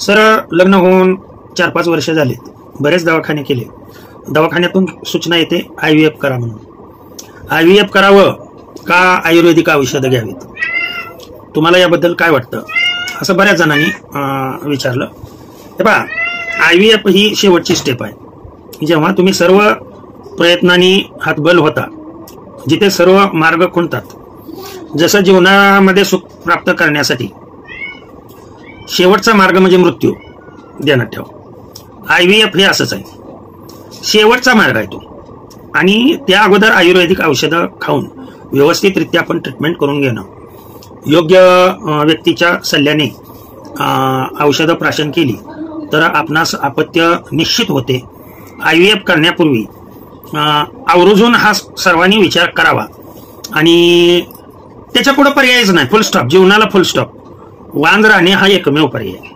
Sir लग्न होऊन 4-5 वर्ष झालीत, बरेच दवाखाने केले. दवाखान्यातून सूचना येते IVF करा म्हणून. IVF करावं का आयुर्वेदिक औषधं घ्यावीत? तुम्हाला याबद्दल काय वाटतं? असं बऱ्याच जणांनी विचारलं. हे पहा, IVF ही शेवटची स्टेप आहे. जेव्हा तुम्ही सर्व प्रयत्नांनी हातबल होता, जिथे सर्व मार्ग खुंटतात, जसं जीवनामध्ये सुख प्राप्त करण्यासाठी शेवटचा मार्ग म्हणजे मृत्यू, ध्यानात ठेवा. IVF हे असंच आहे, शेवटचा मार्ग आहे तो. आणि त्या अगोदर आयुर्वेदिक औषधं खाऊन व्यवस्थितरित्या आपण ट्रीटमेंट करून घेणं, योग्य व्यक्तीच्या सल्ल्याने औषधं प्राशन केली तर आपणास अपत्य निश्चित होते. IVF करण्यापूर्वी आवर्जून हा सर्वांनी विचार करावा आणि त्याच्या पुढे पर्यायच नाही. फुल स्टॉप. जीवनाला फुल स्टॉप. वांज राहणे हा एकमेव पर्याय.